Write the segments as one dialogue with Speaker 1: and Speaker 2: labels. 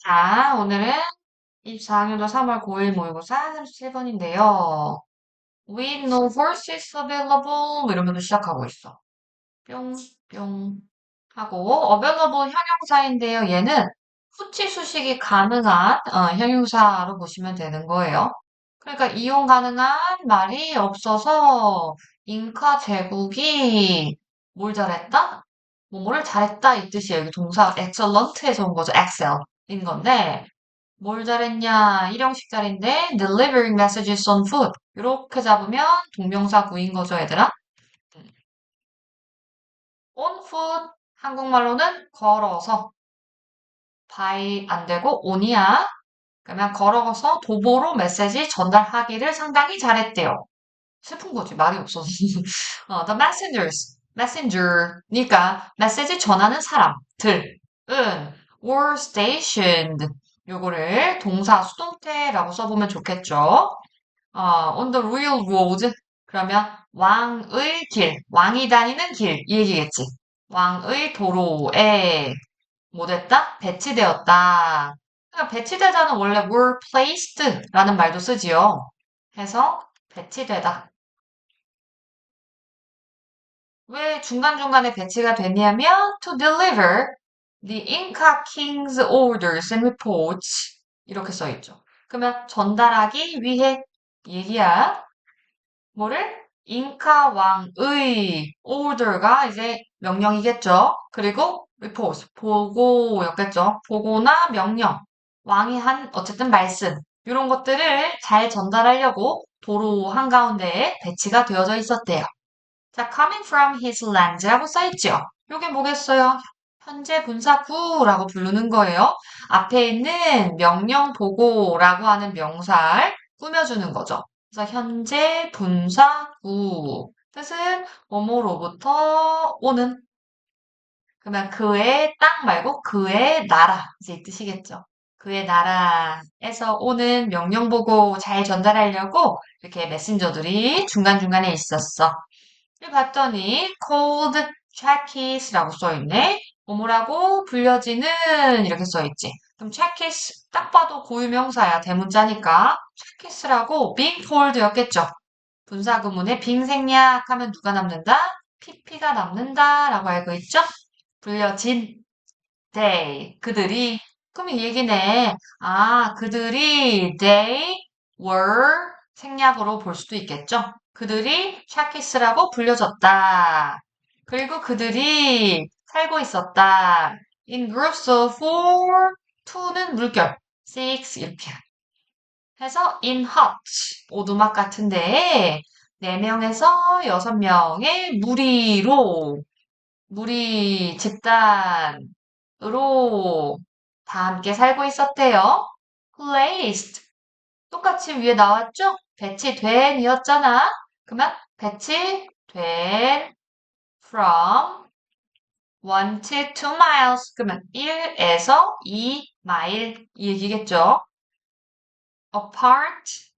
Speaker 1: 자, 오늘은 24학년도 3월 9일 모의고사 37번인데요. With no horses available 뭐 이러면서 시작하고 있어. 뿅, 뿅 하고 available 형용사인데요. 얘는 후치 수식이 가능한 형용사로 보시면 되는 거예요. 그러니까 이용 가능한 말이 없어서 잉카 제국이 뭘 잘했다? 뭐를 잘했다 이 뜻이에요. 여기 동사 excellent에서 온 거죠. excel인 건데 뭘 잘했냐? 일형식 자리인데 delivering messages on foot. 이렇게 잡으면 동명사 구인 거죠, 얘들아? on foot 한국말로는 걸어서 by 안 되고 on이야. 그러면 걸어서 도보로 메시지 전달하기를 상당히 잘했대요. 슬픈 거지, 말이 없어서. the messengers, messenger니까 메시지 전하는 사람들은 were stationed. 요거를 동사 수동태라고 써보면 좋겠죠. on the real road. 그러면 왕의 길, 왕이 다니는 길, 이 얘기겠지. 왕의 도로에 뭐 됐다? 배치되었다. 그러니까 배치되다는 원래 were placed라는 말도 쓰지요. 해서 배치되다. 왜 중간중간에 배치가 되냐면 to deliver the Inca king's orders and reports 이렇게 써 있죠. 그러면 전달하기 위해 얘기야. 뭐를? 잉카 왕의 order가 이제 명령이겠죠. 그리고 report, 보고였겠죠. 보고나 명령, 왕이 한 어쨌든 말씀 이런 것들을 잘 전달하려고 도로 한가운데에 배치가 되어져 있었대요. 자, coming from his land라고 써있죠. 요게 뭐겠어요? 현재 분사구라고 부르는 거예요. 앞에 있는 명령 보고라고 하는 명사를 꾸며주는 거죠. 그래서 현재 분사구 뜻은 뭐뭐로부터 오는 그러면 그의 땅 말고 그의 나라 이제 이 뜻이겠죠. 그의 나라에서 오는 명령 보고 잘 전달하려고 이렇게 메신저들이 중간중간에 있었어. 봤더니 cold jacket이라고 써있네. 뭐뭐라고 불려지는 이렇게 써있지. 그럼 jacket 딱 봐도 고유명사야. 대문자니까 jacket라고 being cold였겠죠. 분사구문에 빙 생략하면 누가 남는다? pp가 남는다라고 알고 있죠? 불려진 they 그들이 그럼 이 얘기네. 아, 그들이 they were 생략으로 볼 수도 있겠죠. 그들이 샤키스라고 불려졌다. 그리고 그들이 살고 있었다. In groups of four, two는 물결, six 이렇게 해서 in hut 오두막 같은데 네 명에서 여섯 명의 무리 집단으로 다 함께 살고 있었대요. placed 똑같이 위에 나왔죠? 배치된이었잖아. 그러면 배치된 from 1 to 2 miles 그러면 1에서 2 마일 이 얘기겠죠? apart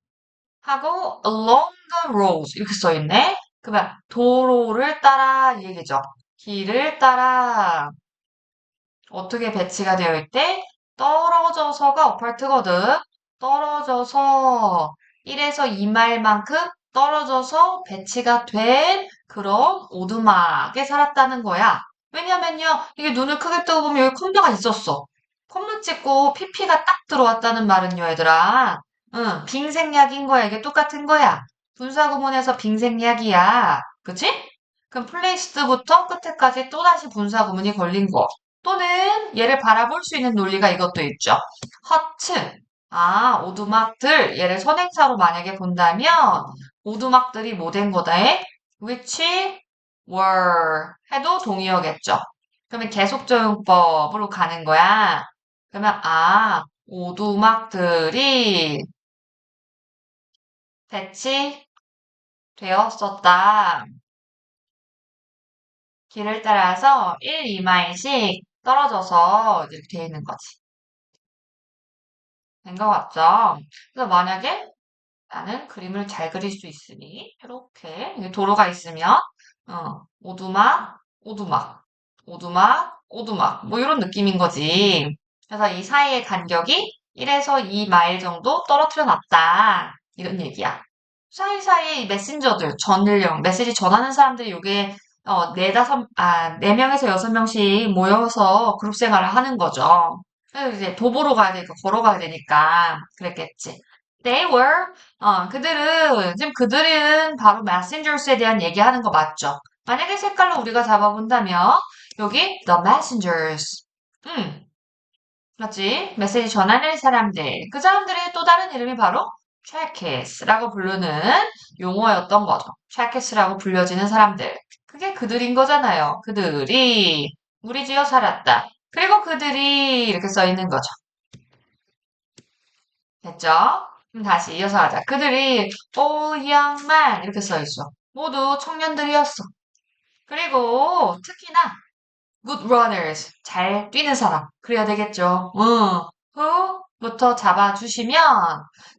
Speaker 1: 하고 along the roads 이렇게 써있네. 그러면 도로를 따라 이 얘기죠. 길을 따라 어떻게 배치가 되어 있대? 떨어져서가 어팔트거든. 떨어져서 1에서 2마일만큼 떨어져서 배치가 된 그런 오두막에 살았다는 거야. 왜냐면요, 이게 눈을 크게 뜨고 보면 여기 콤마가 있었어. 콤마 찍고 PP가 딱 들어왔다는 말은요, 얘들아. 응, 빙생약인 거야. 이게 똑같은 거야. 분사구문에서 빙생약이야. 그치? 그럼 플레이스부터 끝에까지 또다시 분사구문이 걸린 거. 또는 얘를 바라볼 수 있는 논리가 이것도 있죠. 허츠. 아, 오두막들. 얘를 선행사로 만약에 본다면 오두막들이 뭐 된 거다 해? which were 해도 동의어겠죠. 그러면 계속적용법으로 가는 거야. 그러면 오두막들이 배치되었었다. 길을 따라서 1, 2마일씩 떨어져서 이렇게 되어 있는 거지. 된 것 같죠? 그래서 만약에 나는 그림을 잘 그릴 수 있으니 이렇게 여기 도로가 있으면 오두막, 오두막, 오두막, 오두막 뭐 이런 느낌인 거지. 그래서 이 사이의 간격이 1에서 2마일 정도 떨어뜨려 놨다. 이런 얘기야. 사이사이에 이 메신저들, 전일령, 메시지 전하는 사람들이 요게, 네 명에서 여섯 명씩 모여서 그룹 생활을 하는 거죠. 그래서 이제 도보로 가야 되니까, 걸어가야 되니까, 그랬겠지. They were, 지금 그들은 바로 messengers에 대한 얘기하는 거 맞죠? 만약에 색깔로 우리가 잡아본다면, 여기, the messengers. 음, 맞지? 메시지 전하는 사람들. 그 사람들의 또 다른 이름이 바로 trackis라고 부르는 용어였던 거죠. trackis라고 불려지는 사람들. 그게 그들인 거잖아요. 그들이 우리 지어 살았다. 그리고 그들이 이렇게 써 있는 거죠. 됐죠? 그럼 다시 이어서 하자. 그들이 all young men 이렇게 써 있어. 모두 청년들이었어. 그리고 특히나 good runners. 잘 뛰는 사람. 그래야 되겠죠. who부터 잡아주시면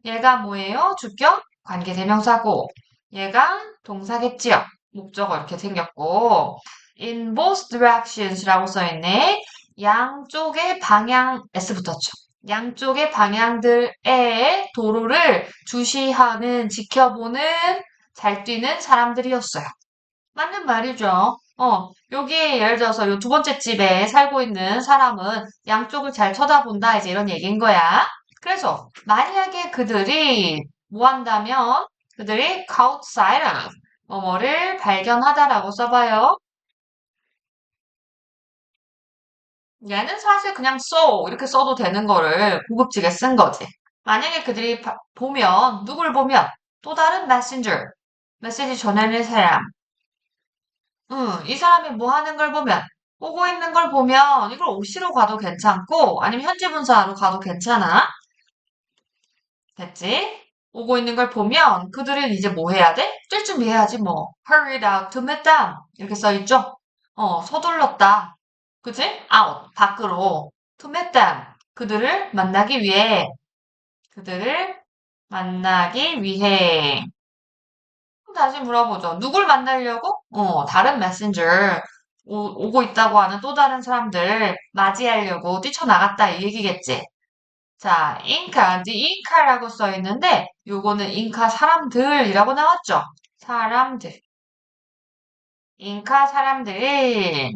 Speaker 1: 얘가 뭐예요? 주격, 관계대명사고 얘가 동사겠지요. 목적어 이렇게 생겼고 in both directions라고 써있네. 양쪽의 방향 S 붙었죠. 양쪽의 방향들의 도로를 주시하는, 지켜보는, 잘 뛰는 사람들이었어요. 맞는 말이죠. 여기 예를 들어서 요 두 번째 집에 살고 있는 사람은 양쪽을 잘 쳐다본다. 이제 이런 얘기인 거야. 그래서 만약에 그들이 뭐 한다면 그들이 caught sight of 뭐뭐를 발견하다라고 써봐요. 얘는 사실 그냥 saw 이렇게 써도 되는 거를 고급지게 쓴 거지. 만약에 그들이 보면 누굴 보면 또 다른 messenger 메시지 전하는 사람 이 사람이 뭐 하는 걸 보면, 오고 있는 걸 보면, 이걸 OC로 가도 괜찮고, 아니면 현지 분사로 가도 괜찮아. 됐지? 오고 있는 걸 보면, 그들은 이제 뭐 해야 돼? 뛸 준비해야지, 뭐. Hurried out to meet them. 이렇게 써있죠? 서둘렀다. 그치? out, 밖으로. To meet them. 그들을 만나기 위해. 그들을 만나기 위해. 다시 물어보죠. 누굴 만나려고? 다른 메신저 오고 있다고 하는 또 다른 사람들 맞이하려고 뛰쳐나갔다 이 얘기겠지. 자, 잉카, 디 잉카라고 써 있는데 요거는 잉카 사람들이라고 나왔죠. 사람들. 잉카 사람들이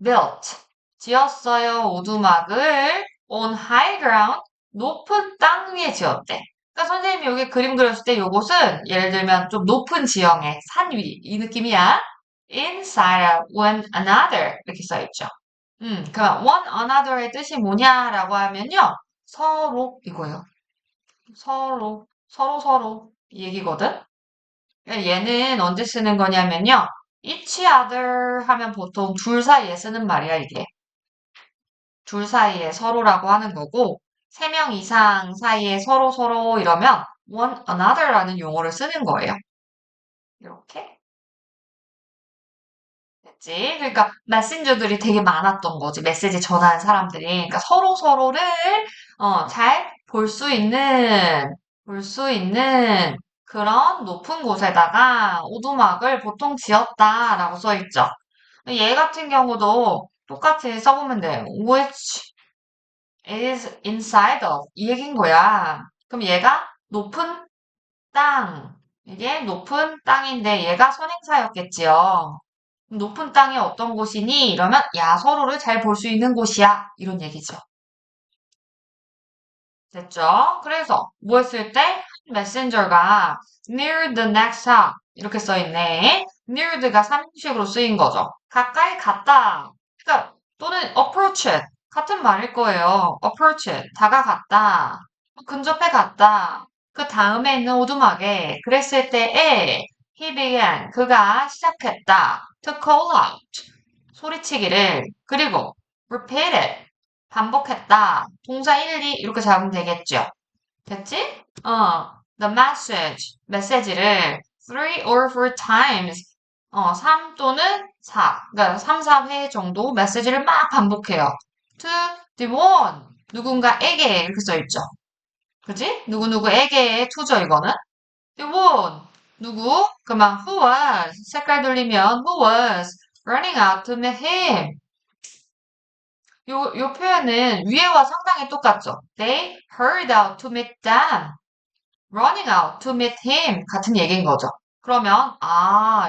Speaker 1: built 지었어요. 오두막을 on high ground 높은 땅 위에 지었대. 그러니까 선생님이 여기 그림 그렸을 때 요것은 예를 들면 좀 높은 지형의 산 위 이 느낌이야. inside of one another 이렇게 써 있죠. 그럼 one another의 뜻이 뭐냐라고 하면요. 서로 이거예요. 서로 이 얘기거든. 얘는 언제 쓰는 거냐면요. each other 하면 보통 둘 사이에 쓰는 말이야, 이게. 둘 사이에 서로라고 하는 거고, 세 명 이상 사이에 서로 이러면 one another라는 용어를 쓰는 거예요. 이렇게. 됐지? 그러니까 메신저들이 되게 많았던 거지. 메시지 전하는 사람들이. 그러니까 서로를 잘 볼 수 있는 그런 높은 곳에다가 오두막을 보통 지었다라고 써 있죠. 얘 같은 경우도 똑같이 써보면 돼. which is inside of 이 얘기인 거야. 그럼 얘가 높은 땅. 이게 높은 땅인데 얘가 선행사였겠지요. 높은 땅이 어떤 곳이니? 이러면 야 서로를 잘 볼 수 있는 곳이야. 이런 얘기죠. 됐죠? 그래서 뭐 했을 때 메신저가 near the next stop 이렇게 써 있네. near가 상식으로 쓰인 거죠. 가까이 갔다. 그러니까 또는 approach it 같은 말일 거예요. approach it 다가갔다. 근접해 갔다. 그 다음에 있는 오두막에 그랬을 때에 he began 그가 시작했다. to call out 소리치기를 그리고 repeated 반복했다. 동사 1, 2 이렇게 잡으면 되겠죠. 됐지? the message 메시지를 three or four times 3 또는 4 그러니까 3, 4회 정도 메시지를 막 반복해요. to the one 누군가에게 이렇게 써 있죠. 그지? 누구누구에게의 to죠 이거는. the one 누구? 그러면 who was 색깔 돌리면 who was running out to meet him 요 표현은 위에와 상당히 똑같죠? They hurried out to meet them. running out to meet him. 같은 얘기인 거죠. 그러면,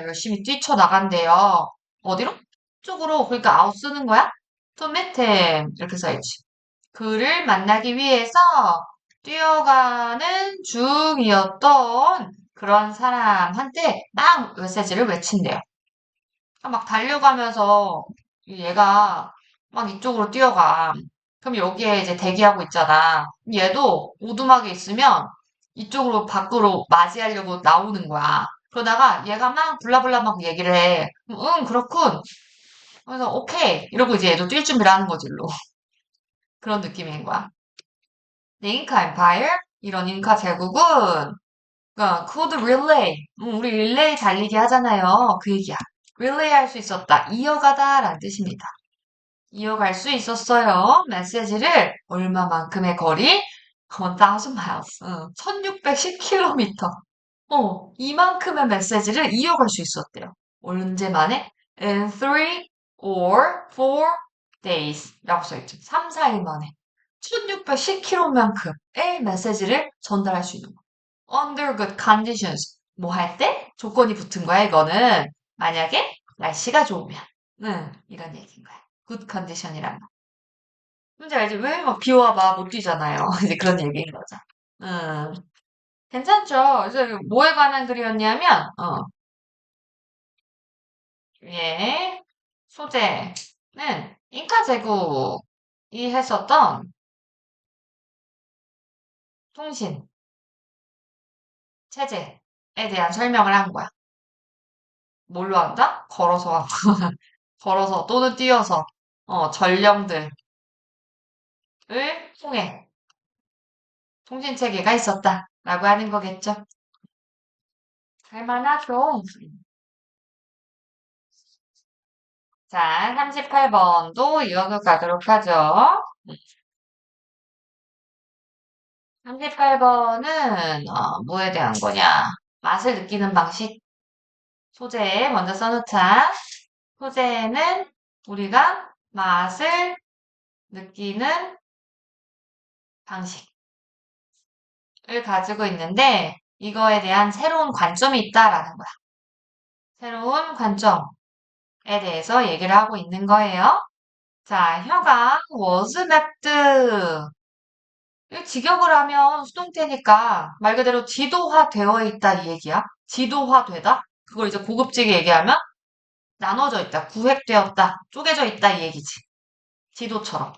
Speaker 1: 열심히 뛰쳐나간대요. 어디로? 쪽으로. 그러니까 out 쓰는 거야? to meet him. 이렇게 써야지. 그를 만나기 위해서 뛰어가는 중이었던 그런 사람한테 막 메시지를 외친대요. 막 달려가면서 얘가 막 이쪽으로 뛰어가. 그럼 여기에 이제 대기하고 있잖아. 얘도 오두막에 있으면 이쪽으로 밖으로 맞이하려고 나오는 거야. 그러다가 얘가 막 블라블라 막 얘기를 해. 응, 그렇군. 그래서 오케이. 이러고 이제 얘도 뛸 준비를 하는 거지, 일로. 그런 느낌인 거야. 네, 잉카 엠파이어? 이런 잉카 제국은 코드 릴레이. 우리 릴레이 달리기 하잖아요. 그 얘기야. 릴레이 할 수 있었다. 이어가다 라는 뜻입니다. 이어갈 수 있었어요. 메시지를 얼마만큼의 거리? 1000 miles. 1610km. 이만큼의 메시지를 이어갈 수 있었대요. 언제 만에? In 3 or 4 days. 라고 써있죠. 3, 4일 만에. 1610km만큼의 메시지를 전달할 수 있는 거. Under good conditions. 뭐 할 때? 조건이 붙은 거야, 이거는. 만약에 날씨가 좋으면. 이런 얘기인 거야. good condition이란 말. 문제 알지? 왜 막 비 와 봐 못 뛰잖아요. 이제 그런 얘기인 거죠. 음, 괜찮죠? 그래서 뭐에 관한 글이었냐면, 예, 소재는 잉카 제국이 했었던 통신, 체제에 대한 설명을 한 거야. 뭘로 한다? 걸어서, 걸어서 또는 뛰어서, 전령들을 통해 통신 체계가 있었다라고 하는 거겠죠. 할만하죠. 자, 38번도 이어서 가도록 하죠. 38번은 뭐에 대한 거냐? 맛을 느끼는 방식. 소재 먼저 써놓자. 소재는 우리가 맛을 느끼는 방식을 가지고 있는데 이거에 대한 새로운 관점이 있다라는 거야. 새로운 관점에 대해서 얘기를 하고 있는 거예요. 자, 혀가 was mapped. 이 직역을 하면 수동태니까 말 그대로 지도화 되어 있다 이 얘기야. 지도화되다? 그걸 이제 고급지게 얘기하면 나눠져 있다, 구획되었다, 쪼개져 있다 이 얘기지. 지도처럼.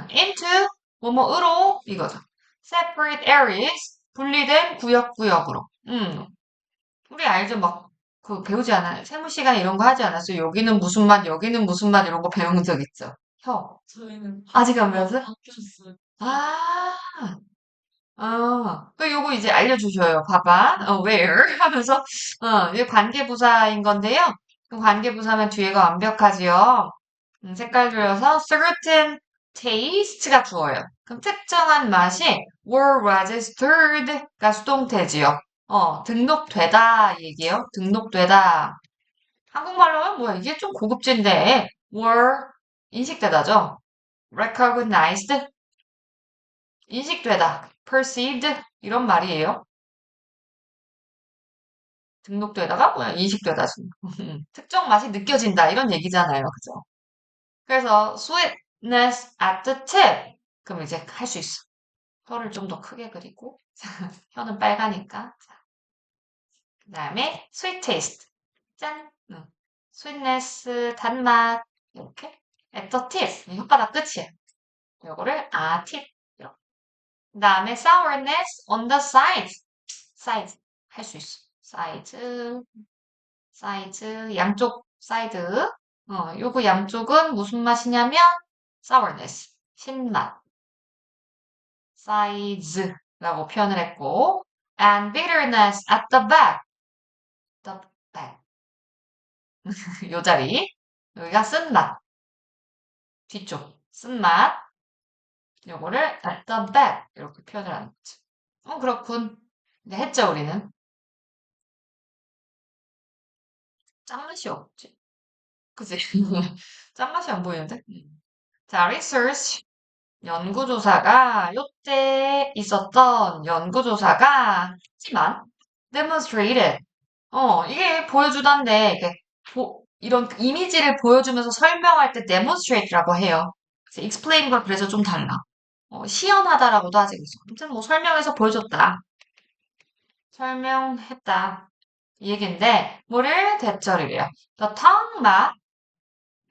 Speaker 1: into 뭐뭐으로 이거죠. separate areas 분리된 구역구역으로. 우리 알죠? 막 그 배우지 않아요? 세무 시간 이런 거 하지 않았어요? 여기는 무슨 맛, 여기는 무슨 맛 이런 거 배운 적 있죠? 혀.
Speaker 2: 저희는
Speaker 1: 아직 안 배웠어요?
Speaker 2: 바뀌었어요.
Speaker 1: 아, 그 요거 이제 알려주셔요. 봐봐. where 하면서 이게 관계부사인 건데요. 그 관계부사면 뒤에가 완벽하지요. 색깔 들여서 certain taste가 주어요. 그럼 특정한 맛이 were registered가 수동태지요. 등록되다 얘기예요. 등록되다. 한국말로 하면 뭐야? 이게 좀 고급진데 were 인식되다죠. recognized 인식되다. perceived 이런 말이에요. 등록되다가 뭐야? 인식되다. 특정 맛이 느껴진다 이런 얘기잖아요. 그죠? 그래서 sweetness at the tip. 그럼 이제 할 수 있어. 혀를 좀 더 크게 그리고 혀는 빨가니까. 그 다음에 sweet taste. 짠. sweetness 단맛 이렇게 at the tip. 혓바닥 끝이야. 요거를 tip. 이렇게. 그 다음에 sourness on the sides. sides 할 수 있어. 사이즈, 사이즈, 양쪽 사이드. 요거 양쪽은 무슨 맛이냐면 sourness, 신맛. size라고 표현을 했고 and bitterness at the back. the back. 요 자리. 여기가 쓴맛. 뒤쪽. 쓴맛. 요거를 at the back 이렇게 표현을 하는 거지. 그렇군. 이제 했죠, 우리는. 짠맛이 없지. 그치? 짠맛이 안 보이는데? 자, research. 연구조사가, 요때 있었던 연구조사가, 하지만, demonstrated. 이게 보여주던데, 이게, 이런 이미지를 보여주면서 설명할 때 demonstrate라고 해요. 그래서 explain과 그래서 좀 달라. 시연하다라고도 하지. 아무튼 뭐 설명해서 보여줬다. 설명했다. 이 얘기인데, 뭐를 대절이래요. The tongue map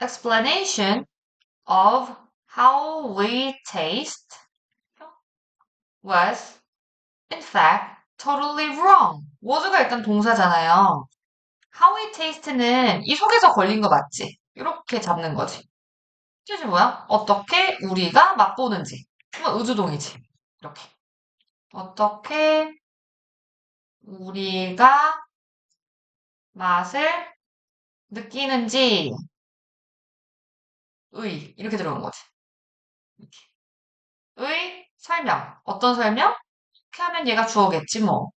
Speaker 1: explanation of how we taste was, in fact, totally wrong. was가 일단 동사잖아요. How we taste는 이 속에서 걸린 거 맞지? 이렇게 잡는 거지. 뜻이 뭐야? 어떻게 우리가 맛보는지. 그러면 의주동이지. 이렇게. 어떻게 우리가 맛을 느끼는지 의 이렇게 들어오는 거지. 이렇게. 의 설명. 어떤 설명? 이렇게 하면 얘가 주어겠지 뭐.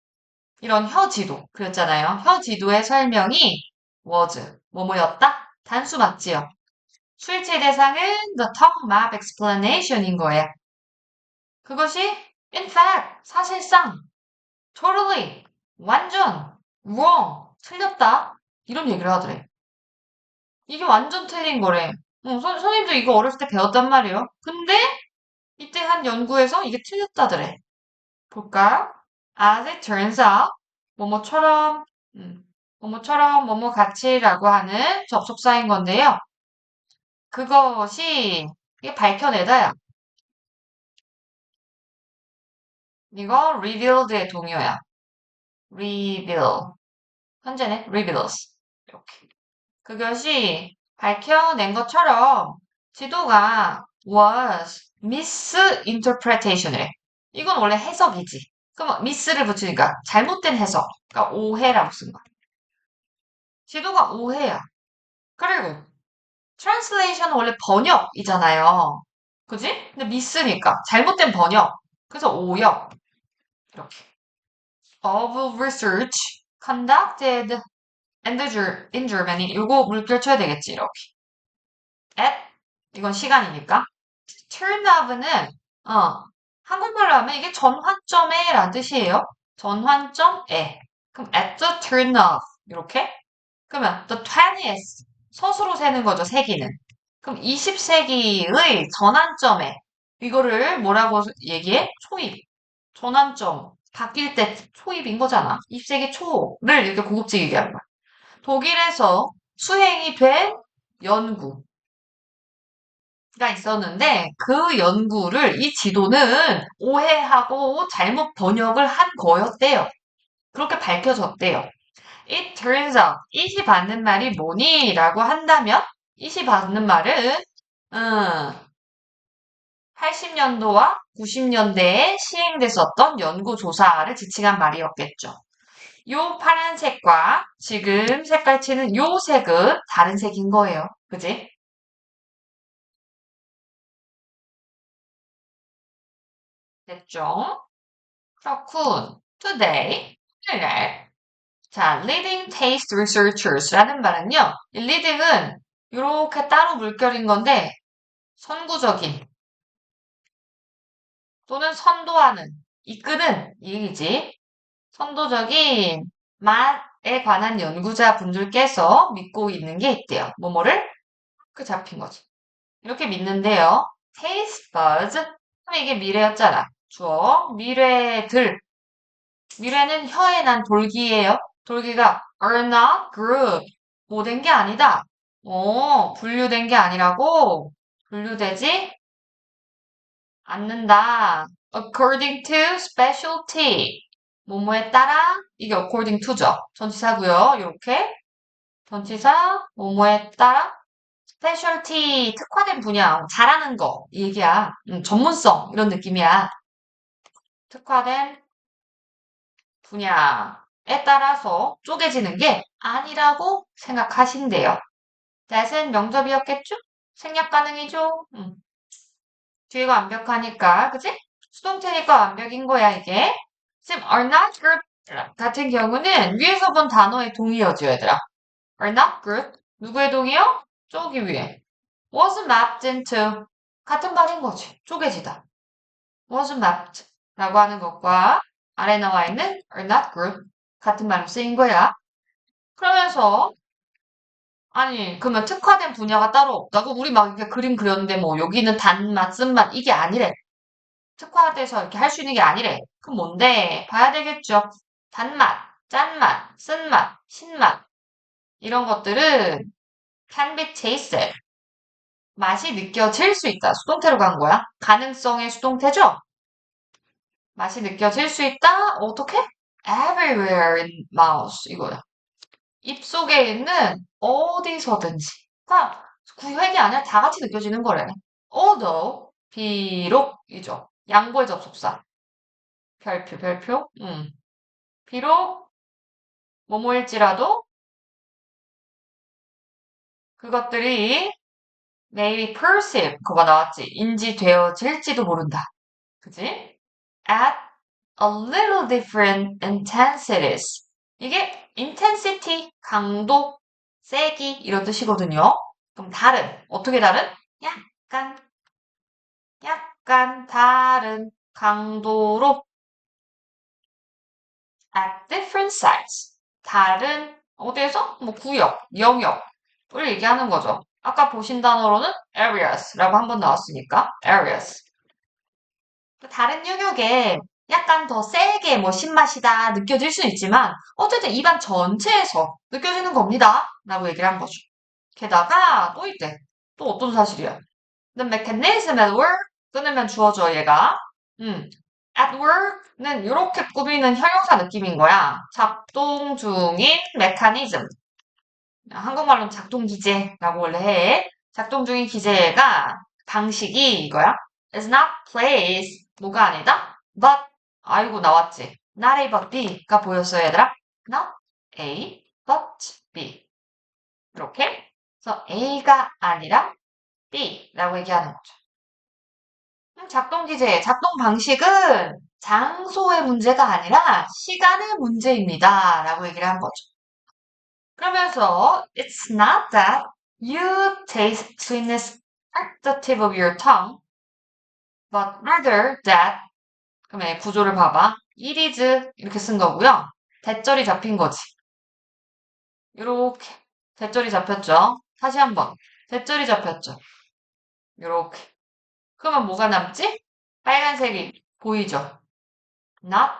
Speaker 1: 이런 혀지도 그랬잖아요. 혀지도의 설명이 was 뭐뭐였다? 단수 맞지요? 출제 대상은 the tongue map explanation인 거예요. 그것이 in fact 사실상 totally 완전 wrong 틀렸다 이런 얘기를 하더래. 이게 완전 틀린 거래. 선생님도 이거 어렸을 때 배웠단 말이에요. 근데 이때 한 연구에서 이게 틀렸다더래. 볼까? As it turns out, 뭐뭐처럼, 뭐뭐처럼, 뭐뭐 같이라고 하는 접속사인 건데요. 그것이, 이게 밝혀내다야. 이거 revealed의 동요야. reveal. 현재는 reveals. 이렇게. 그것이 밝혀낸 것처럼 지도가 was misinterpretation을. 이건 원래 해석이지. 그럼 miss를 붙이니까 잘못된 해석. 그러니까 오해라고 쓴 거야. 지도가 오해야. 그리고 translation은 원래 번역이잖아요. 그지? 근데 miss니까 잘못된 번역. 그래서 오역. 이렇게. of research conducted in Germany. 이거 물결 쳐야 되겠지. 이렇게. at 이건 시간이니까. turn of는 한국말로 하면 이게 전환점에라는 뜻이에요. 전환점에. 그럼 at the turn of 이렇게. 그러면 the 20th 서수로 세는 거죠. 세기는. 그럼 20세기의 전환점에 이거를 뭐라고 얘기해? 초입. 전환점. 바뀔 때 초입인 거잖아. 20세기 초를 이렇게 고급지게 얘기하는 거야. 독일에서 수행이 된 연구가 있었는데 그 연구를 이 지도는 오해하고 잘못 번역을 한 거였대요. 그렇게 밝혀졌대요. It turns out. 이시 받는 말이 뭐니? 라고 한다면 이시 받는 말은 80년도와 90년대에 시행됐었던 연구조사를 지칭한 말이었겠죠. 요 파란색과 지금 색깔 치는 요 색은 다른 색인 거예요. 그지? 됐죠? 그렇군. Today, 오늘날. 자, leading taste researchers라는 말은요. 이 leading은 이렇게 따로 물결인 건데 선구적인 또는 선도하는, 이끄는 이 얘기지. 선도적인 맛에 관한 연구자 분들께서 믿고 있는 게 있대요. 뭐뭐를? 그 잡힌 거지. 이렇게 믿는데요. taste buds. 그럼 이게 미래였잖아. 주어. 미래들. 미래는 혀에 난 돌기예요. 돌기가 are not group. 뭐된 게 아니다. 분류된 게 아니라고. 분류되지 않는다. according to specialty. 뭐뭐에 따라 이게 according to죠. 전치사고요. 이렇게 전치사 뭐뭐에 따라 specialty 특화된 분야 잘하는 거 이 얘기야. 전문성 이런 느낌이야. 특화된 분야에 따라서 쪼개지는 게 아니라고 생각하신대요. that은 명접이었겠죠? 생략 가능이죠? 뒤가 완벽하니까, 그치? 수동태니까 완벽인 거야, 이게. 지금 are not group 같은 경우는 위에서 본 단어의 동의어죠, 얘들아. are not group. 누구의 동의어? 저기 위에. was mapped into. 같은 말인 거지. 쪼개지다. wasn't mapped 라고 하는 것과 아래 나와 있는 are not grouped 같은 말로 쓰인 거야. 그러면서 아니 그러면 특화된 분야가 따로 없다고? 우리 막 이렇게 그림 그렸는데 뭐 여기는 단맛, 쓴맛 이게 아니래. 특화돼서 이렇게 할 수 있는 게 아니래. 그럼 뭔데? 봐야 되겠죠. 단맛, 짠맛, 쓴맛, 신맛 이런 것들은 can be tasted. 맛이 느껴질 수 있다. 수동태로 간 거야. 가능성의 수동태죠? 맛이 느껴질 수 있다? 어떻게? Everywhere in mouth. 이거야. 입속에 있는 어디서든지. 그러니까 구획이 아니라 다 같이 느껴지는 거래. although, 비록이죠. 양보의 접속사. 별표, 별표. 비록 뭐뭐일지라도 그것들이 maybe perceive 그거 나왔지. 인지되어질지도 모른다. 그지? At a little different intensities. 이게 intensity, 강도, 세기 이런 뜻이거든요. 그럼 다른, 어떻게 다른? 약간, 약간 다른 강도로 at different sites. 다른, 어디에서? 뭐 구역, 영역을 얘기하는 거죠. 아까 보신 단어로는 areas라고 한번 나왔으니까 areas. 다른 영역에 약간 더 세게 뭐 신맛이다 느껴질 수 있지만 어쨌든 입안 전체에서 느껴지는 겁니다. 라고 얘기를 한 거죠. 게다가 또 있대. 또 어떤 사실이야? The mechanism at work 끊으면 주어져 얘가. At work는 이렇게 꾸미는 형용사 느낌인 거야. 작동 중인 mechanism. 한국말로는 작동 기제라고 원래 해. 작동 중인 기제가 방식이 이거야. is not place 뭐가 아니다. but 아이고 나왔지. not A but B가 보였어요 얘들아. not A but B 이렇게. 그래서 A가 아니라 B라고 얘기하는 거죠. 작동 기제, 작동 방식은 장소의 문제가 아니라 시간의 문제입니다. 라고 얘기를 한 거죠. 그러면서 it's not that you taste sweetness at the tip of your tongue, but rather that 그러면 구조를 봐봐. it is 이렇게 쓴 거고요. 대절이 잡힌 거지. 요렇게 대절이 잡혔죠. 다시 한번 대절이 잡혔죠. 요렇게. 그러면 뭐가 남지? 빨간색이 보이죠? not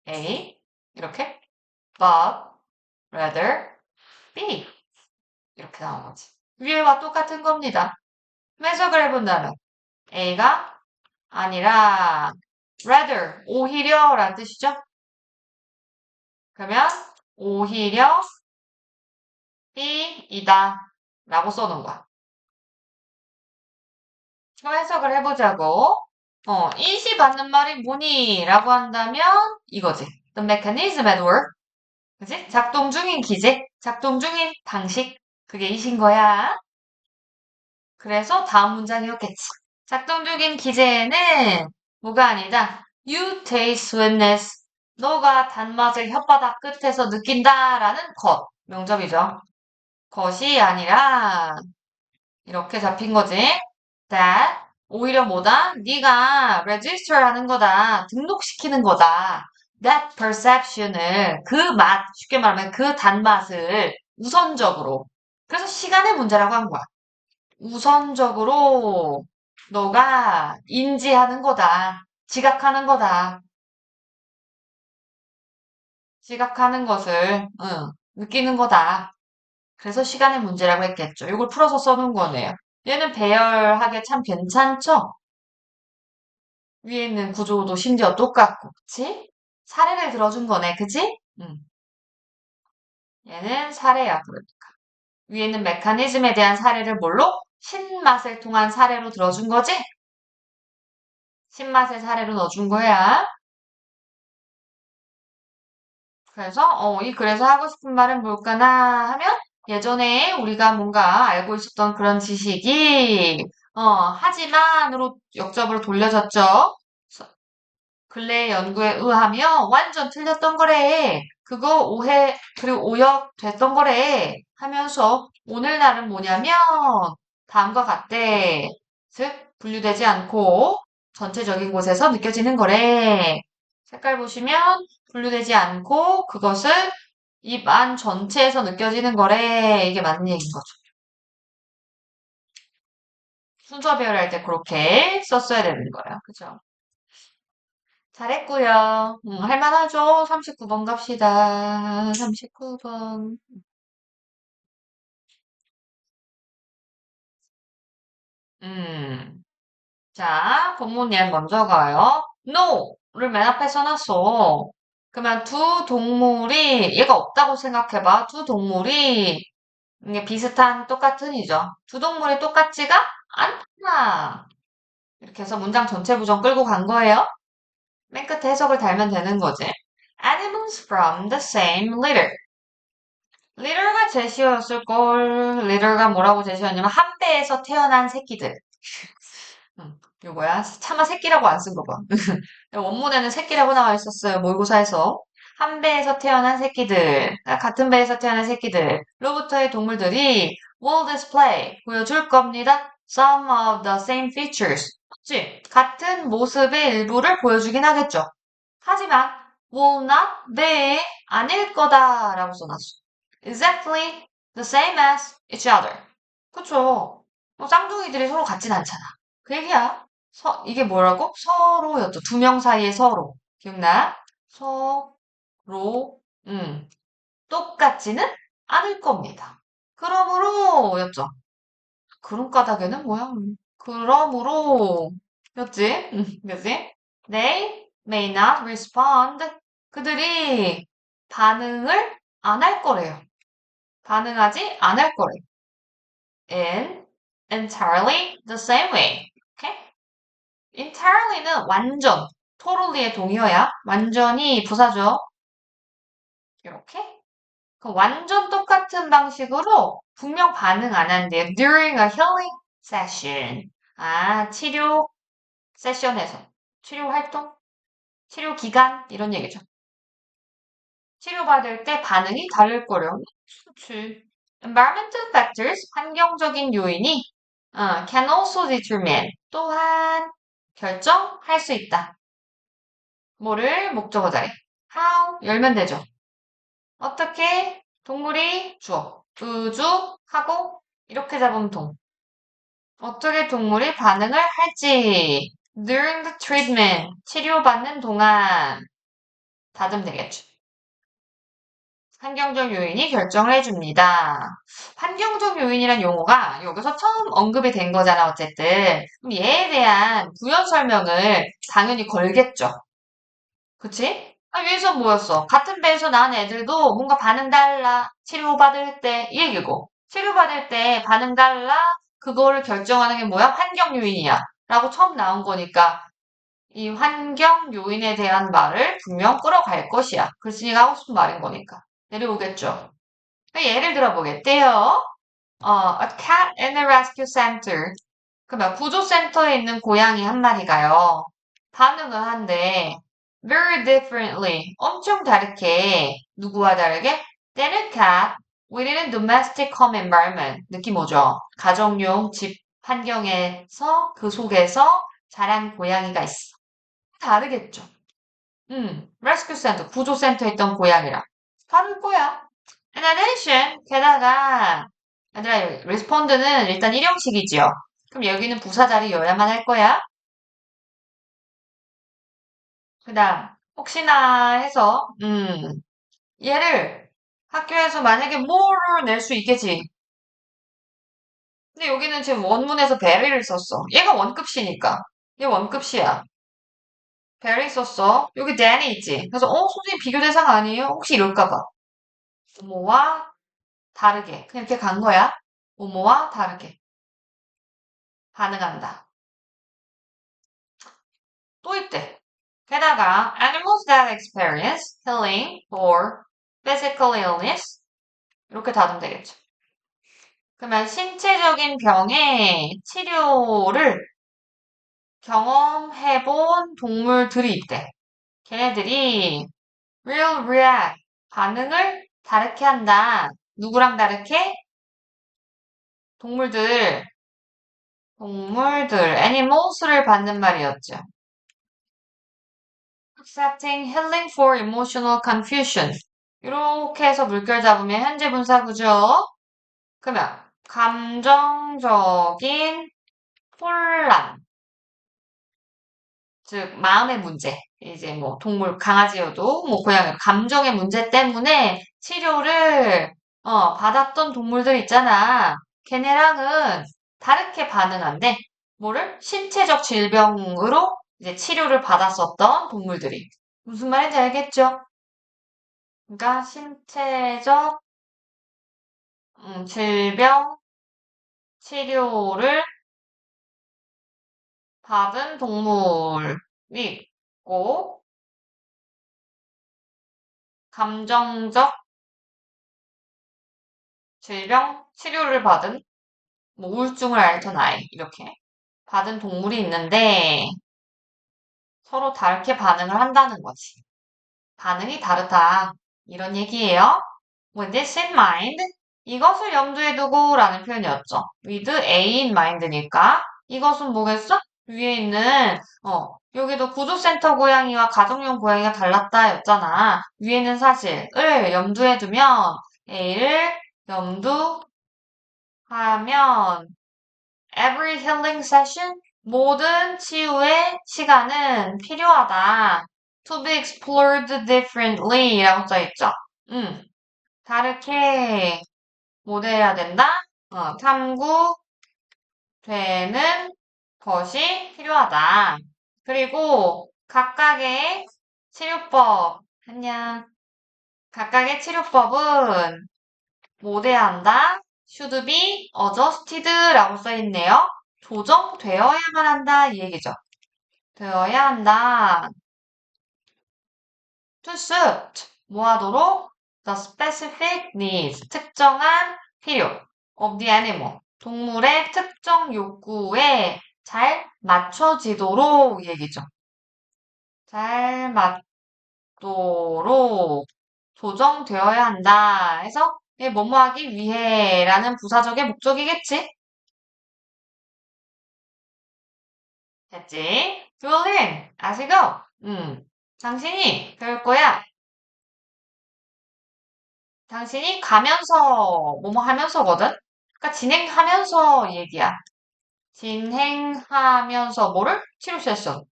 Speaker 1: A 이렇게 but rather B 이렇게 나온 거지. 위에와 똑같은 겁니다. 해석을 해본다면 A가 아니라 rather 오히려 라는 뜻이죠. 그러면 오히려 B이다 라고 써놓은 거야. 그럼 해석을 해보자고. 이시 받는 말이 뭐니? 라고 한다면 이거지. The mechanism at work. 그지? 작동 중인 기제, 작동 중인 방식. 그게 이신 거야. 그래서 다음 문장이었겠지. 작동 중인 기제에는 뭐가 아니다. You taste sweetness. 너가 단맛을 혓바닥 끝에서 느낀다라는 것. 명접이죠. 것이 아니라 이렇게 잡힌 거지. That 오히려 뭐다? 네가 register 하는 거다. 등록시키는 거다. That perception을 그 맛, 쉽게 말하면 그 단맛을 우선적으로. 그래서 시간의 문제라고 한 거야. 우선적으로 너가 인지하는 거다. 지각하는 거다. 지각하는 것을 느끼는 거다. 그래서 시간의 문제라고 했겠죠. 이걸 풀어서 써놓은 거네요. 얘는 배열하기 참 괜찮죠? 위에 있는 구조도 심지어 똑같고, 그치? 사례를 들어준 거네, 그치? 얘는 사례야, 그러니까. 위에 있는 메커니즘에 대한 사례를 뭘로? 신맛을 통한 사례로 들어준 거지? 신맛의 사례로 넣어준 거야. 그래서, 그래서 하고 싶은 말은 뭘까나 하면, 예전에 우리가 뭔가 알고 있었던 그런 지식이, 하지만으로 역접으로 돌려졌죠? 근래 연구에 의하면 완전 틀렸던 거래. 그거 오해, 그리고 오역됐던 거래. 하면서 오늘날은 뭐냐면 다음과 같대. 즉, 분류되지 않고 전체적인 곳에서 느껴지는 거래. 색깔 보시면 분류되지 않고 그것은 입 안 전체에서 느껴지는 거래. 이게 맞는 얘기인 거죠. 순서 배열할 때 그렇게 썼어야 되는 거야. 그죠? 잘했고요. 할만하죠? 39번 갑시다. 39번. 음. 자, 본문 얘 먼저 가요. no를 맨 앞에 써놨어. 그러면 두 동물이, 얘가 없다고 생각해봐. 두 동물이, 이게 비슷한, 똑같은이죠. 두 동물이 똑같지가 않다. 이렇게 해서 문장 전체 부정 끌고 간 거예요. 맨 끝에 해석을 달면 되는 거지. Animals from the same litter. litter가 제시어였을걸. litter가 뭐라고 제시었냐면, 한 배에서 태어난 새끼들. 요거야. 차마 새끼라고 안 쓴 거 봐. 원문에는 새끼라고 나와 있었어요. 모의고사에서. 한 배에서 태어난 새끼들, 같은 배에서 태어난 새끼들로부터의 동물들이 will display, 보여줄 겁니다. Some of the same features. 그치? 같은 모습의 일부를 보여주긴 하겠죠. 하지만 will not be, 아닐 거다라고 써놨어. Exactly the same as each other. 그쵸? 쌍둥이들이 서로 같진 않잖아. 그 얘기야. 이게 뭐라고? 서로였죠. 두 명 사이의 서로. 기억나? 서로, 똑같지는 않을 겁니다. 그러므로, 였죠. 그런 까닭에는 뭐야? 그러므로, 였지? 그지? They may not respond. 그들이 반응을 안 할 거래요. 반응하지 않을 거래요. In entirely the same way. 오케이? entirely는 완전, totally의 동의어야. 완전히 부사죠. 이렇게. 그럼 완전 똑같은 방식으로 분명 반응 안 한대요. During a healing session. 아, 치료 세션에서. 치료 활동? 치료 기간? 이런 얘기죠. 치료받을 때 반응이 다를 거려. 그렇지. Environmental factors, 환경적인 요인이 can also determine, 또한 결정할 수 있다. 뭐를 목적어 자리. how 열면 되죠. 어떻게 동물이 주어, 우주 하고 이렇게 잡으면 동. 어떻게 동물이 반응을 할지 during the treatment 치료받는 동안 닫으면 되겠죠. 환경적 요인이 결정을 해줍니다. 환경적 요인이란 용어가 여기서 처음 언급이 된 거잖아, 어쨌든. 그럼 얘에 대한 부연 설명을 당연히 걸겠죠. 그치? 위에서 뭐였어? 같은 배에서 난 애들도 뭔가 반응 달라. 치료받을 때, 이 얘기고. 치료받을 때 반응 달라. 그거를 결정하는 게 뭐야? 환경 요인이야. 라고 처음 나온 거니까 이 환경 요인에 대한 말을 분명 끌어갈 것이야. 글쓴이가 하고 싶은 말인 거니까. 내려오겠죠. 예를 들어보겠대요. A cat in a rescue center. 그러면 구조센터에 있는 고양이 한 마리가요. 반응을 한대. Very differently. 엄청 다르게. 누구와 다르게? than a cat within a domestic home environment. 느낌 오죠? 가정용 집 환경에서 그 속에서 자란 고양이가 있어. 다르겠죠. 레스큐 센터, 구조센터에 있던 고양이랑 다를 거야. In addition, 게다가 얘들아, respond는 일단 일형식이지요. 그럼 여기는 부사 자리여야만 할 거야. 그 다음, 혹시나 해서, 얘를 학교에서 만약에 뭐를 낼 수 있겠지. 근데 여기는 지금 원문에서 베리를 썼어. 얘가 원급시니까. 얘 원급시야. 베리 썼어. 여기 데니 있지. 그래서, 선생님 비교 대상 아니에요? 혹시 이럴까봐. 뭐와 다르게. 그냥 이렇게 간 거야. 뭐뭐와 다르게. 반응한다. 또 있대. 게다가 animals that experience healing or physical illness 이렇게 닫으면 되겠죠. 그러면 신체적인 병의 치료를 경험해본 동물들이 있대. 걔네들이 will react 반응을 다르게 한다. 누구랑 다르게? 동물들 동물들, animals를 받는 말이었죠. accepting, healing for emotional confusion. 이렇게 해서 물결 잡으면 현재 분사구죠. 그러면 감정적인 혼란, 즉 마음의 문제. 이제 뭐 동물 강아지여도 뭐 고양이 감정의 문제 때문에 치료를 받았던 동물들 있잖아. 걔네랑은 다르게 반응한대. 뭐를? 신체적 질병으로 이제 치료를 받았었던 동물들이. 무슨 말인지 알겠죠? 그러니까 신체적 질병 치료를 받은 동물이 있고, 감정적 질병 치료를 받은, 뭐 우울증을 앓던 아이, 이렇게 받은 동물이 있는데, 서로 다르게 반응을 한다는 거지. 반응이 다르다. 이런 얘기예요. With this in mind, 이것을 염두에 두고 라는 표현이었죠. With A in mind니까 이것은 뭐겠어? 위에 있는 여기도 구조센터 고양이와 가정용 고양이가 달랐다 였잖아. 위에는 사실을 염두에 두면 A를 염두하면 every healing session 모든 치유의 시간은 필요하다. To be explored differently 라고 써있죠. 다르게 못해야 된다? 탐구되는 것이 필요하다. 그리고 각각의 치료법, 안녕. 각각의 치료법은 못해야 한다. should be adjusted라고 써있네요. 조정되어야만 한다 이 얘기죠. 되어야 한다. to suit 뭐 하도록 the specific needs 특정한 필요 of the animal 동물의 특정 욕구에 잘 맞춰지도록 이 얘기죠. 잘 맞도록 조정되어야 한다 해서 뭐뭐 하기 위해라는 부사적의 목적이겠지. 됐지? Julian, 아시고? 당신이 배울 거야. 당신이 가면서, 뭐뭐 하면서거든? 그러니까 진행하면서 얘기야. 진행하면서 뭐를? 치료 세션.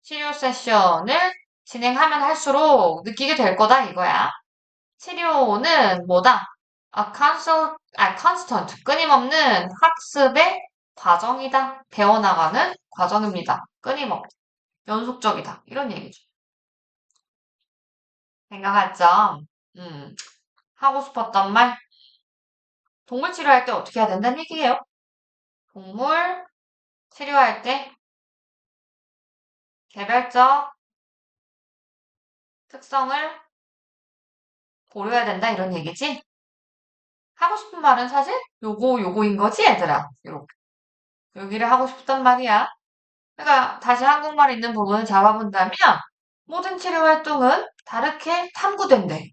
Speaker 1: 치료 세션을 진행하면 할수록 느끼게 될 거다, 이거야. 치료는 뭐다? constant. 끊임없는 학습의 과정이다. 배워나가는 과정입니다. 끊임없다. 연속적이다. 이런 얘기죠. 생각했죠? 음, 하고 싶었던 말? 동물 치료할 때 어떻게 해야 된다는 얘기예요. 동물 치료할 때 개별적 특성을 고려해야 된다 이런 얘기지? 하고 싶은 말은 사실 요거인 거지 얘들아. 요렇게. 여기를 하고 싶단 말이야. 그러니까 다시 한국말 있는 부분을 잡아본다면 모든 치료 활동은 다르게 탐구된대.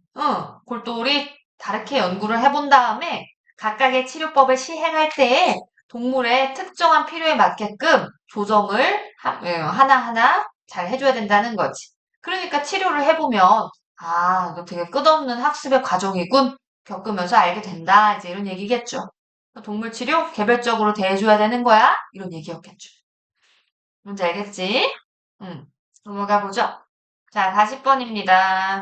Speaker 1: 골똘히 다르게 연구를 해본 다음에 각각의 치료법을 시행할 때에 동물의 특정한 필요에 맞게끔 조정을 하나하나 잘 해줘야 된다는 거지. 그러니까 치료를 해보면 이거 되게 끝없는 학습의 과정이군. 겪으면서 알게 된다. 이제 이런 얘기겠죠. 동물 치료 개별적으로 대해줘야 되는 거야. 이런 얘기였겠죠. 뭔지 알겠지? 응. 넘어가 보죠. 자, 40번입니다.